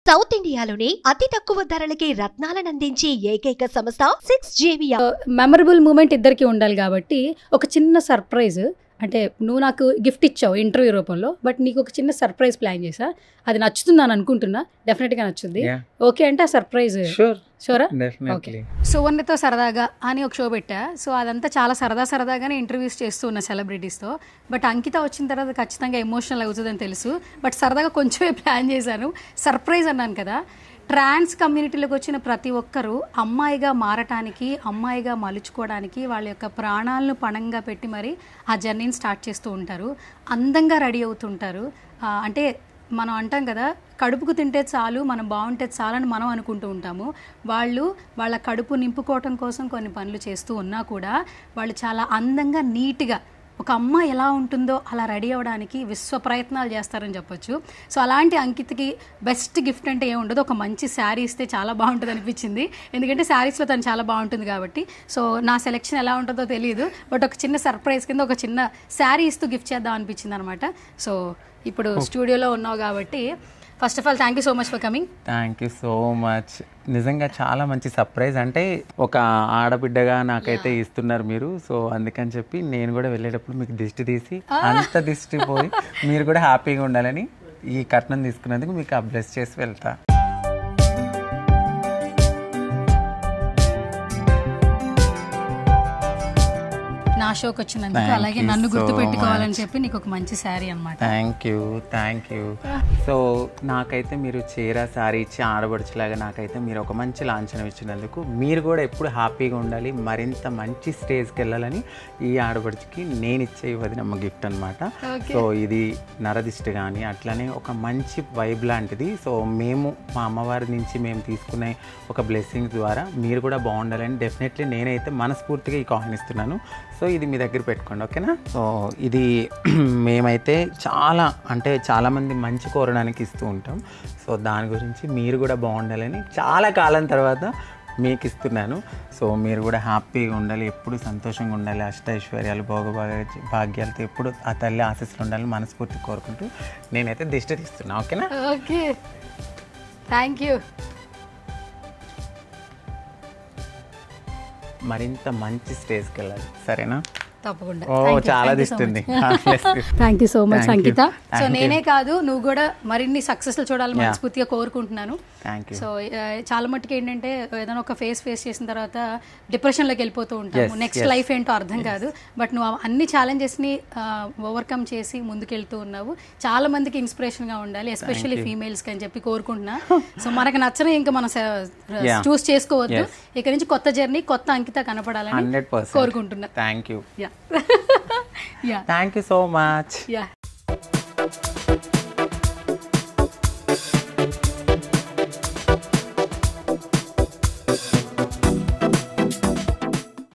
South ఇండియాలోని అతి తక్కువ ధరలకి రత్నాలనందించే ఏకైక సంస్థ 6JVR. మెమరబుల్ మూమెంట్ ఇద్దరికి ఉండాలి కాబట్టి ఒక చిన్న సర్ప్రైజ్, అంటే నువ్వు నాకు గిఫ్ట్ ఇచ్చావు ఇంటర్వ్యూ రూపంలో, బట్ నీకు ఒక చిన్న సర్ప్రైజ్ ప్లాన్ చేసా. అది నచ్చుతుందని అనుకుంటున్నా, డెఫినెట్గా నచ్చుద్ది. ఓకే అంటే ఆ సర్ప్రైజ్ షూరా? ఓకే. సువర్ణతో సరదాగా అని ఒక షో పెట్టా. సో అదంతా చాలా సరదాగానే ఇంటర్వ్యూస్ చేస్తూ ఉన్నా సెలబ్రిటీస్తో. బట్ అంకిత వచ్చిన తర్వాత ఖచ్చితంగా ఎమోషనల్ అవుతుందని తెలుసు. బట్ సరదాగా కొంచెమే ప్లాన్ చేశాను. సర్ప్రైజ్ అన్నాను కదా, ట్రాన్స్ కమ్యూనిటీలోకి వచ్చిన ప్రతి ఒక్కరూ అమ్మాయిగా మారటానికి, అమ్మాయిగా మలుచుకోవడానికి వాళ్ళ యొక్క ప్రాణాలను పణంగా పెట్టి మరి ఆ జర్నీని స్టార్ట్ చేస్తూ ఉంటారు. అందంగా రెడీ అవుతుంటారు. అంటే మనం అంటాం కదా, కడుపుకు తింటే చాలు, మనం బాగుంటే చాలని మనం అనుకుంటూ ఉంటాము. వాళ్ళు వాళ్ళ కడుపు నింపుకోవటం కోసం కొన్ని పనులు చేస్తూ ఉన్నా కూడా వాళ్ళు చాలా అందంగా, నీట్గా ఒక అమ్మ ఎలా ఉంటుందో అలా రెడీ అవ్వడానికి విశ్వ ప్రయత్నాలు చేస్తారని చెప్పొచ్చు. సో అలాంటి అంకితకి బెస్ట్ గిఫ్ట్ అంటే ఏముండదు, ఒక మంచి శారీ ఇస్తే చాలా బాగుంటుంది అనిపించింది. ఎందుకంటే శారీస్లో తను చాలా బాగుంటుంది కాబట్టి. సో నా సెలెక్షన్ ఎలా ఉంటుందో తెలియదు, బట్ ఒక చిన్న సర్ప్రైజ్ కింద ఒక చిన్న శారీ ఇస్తూ గిఫ్ట్ చేద్దాం అనిపించింది అనమాట. సో ఇప్పుడు స్టూడియోలో ఉన్నావు కాబట్టి first of all thank you so much for coming. Thank you so much. నిజంగా చాలా మంచి సర్ప్రైజ్. అంటే ఒక ఆడబిడ్డగా నాకైతే ఇస్తున్నారు మీరు. సో అందుకని చెప్పి నేను కూడా వెళ్ళేటప్పుడు మీకు దిష్టి తీసి అంత దిష్టి పోయి మీరు కూడా హ్యాపీగా ఉండాలని ఈ కట్నం తీసుకున్నందుకు మీకు బ్లెస్ చేసి వెళ్తా. నా షోకి వచ్చినందుకు, అలాగే నన్ను గుర్తు పెట్టుకోవాలని చెప్పి నీకు ఒక మంచి శారీ అనమాట. Thank you. సో నాకైతే మీరు చీర శారీ ఇచ్చి ఆడబడుచులాగా నాకైతే మీరు ఒక మంచి లాంఛనం ఇచ్చినందుకు, మీరు కూడా ఎప్పుడు హ్యాపీగా ఉండాలి, మరింత మంచి స్టేజ్కి వెళ్ళాలని ఈ ఆడబడుచుకి నేను ఇచ్చే వదినమ్మ గిఫ్ట్ అనమాట. సో ఇది నరదిష్టి కానీ అట్లనే ఒక మంచి వైబ్ లాంటిది. సో మేము మా అమ్మవారి నుంచి మేము తీసుకునే ఒక బ్లెస్సింగ్ ద్వారా మీరు కూడా బాగుండాలని డెఫినెట్లీ నేనైతే మనస్ఫూర్తిగా ఈ కాయిన్ ఇస్తున్నాను. సో ఇది మీ దగ్గర పెట్టుకోండి, ఓకేనా? సో ఇది మేమైతే చాలామంది మంచి కోరడానికి ఇస్తూ ఉంటాం. సో దాని గురించి మీరు కూడా బాగుండాలని చాలా కాలం తర్వాత మీకు ఇస్తున్నాను. సో మీరు కూడా హ్యాపీగా ఉండాలి, ఎప్పుడు సంతోషంగా ఉండాలి, అష్టైశ్వర్యాలు భాగ్యాలతో ఎప్పుడు ఆ తల్లి ఆశీస్సులు ఉండాలని మనస్ఫూర్తి కోరుకుంటూ నేనైతే దిష్టి తీస్తున్నా, ఓకేనా? Okay, thank you. మరింత మంచి స్టేజ్కి వెళ్ళాలి, సరేనా? తప్పకుండా. చాలా దిస్తుంది. Thank you so much Ankita. So నేనే కాదు, నువ్వు కూడా మరిన్ని సక్సెస్లు చూడాలని మనస్ఫూర్తిగా కోరుకుంటున్నాను. సో చాలా మట్టుకు ఏంటంటే ఏదైనా ఒక ఫేస్ చేసిన తర్వాత డిప్రెషన్లోకి వెళ్ళిపోతూ ఉంటాము. నెక్స్ట్ లైఫ్ ఏంటో అర్థం కాదు. బట్ నువ్వు అన్ని ఛాలెంజెస్ని ఓవర్కమ్ చేసి ముందుకెళ్తూ ఉన్నావు. చాలా మందికి ఇన్స్పిరేషన్గా ఉండాలి, ఎస్పెషల్లీ ఫీమేల్స్కి అని చెప్పి కోరుకుంటున్నా. సో మనకు నచ్చని ఇంకా మనం చూస్ చేసుకోవద్దు. ఇక నుంచి కొత్త జర్నీ, కొత్త అంకిత కనపడాలని కోరుకుంటున్నా. Thank you so much.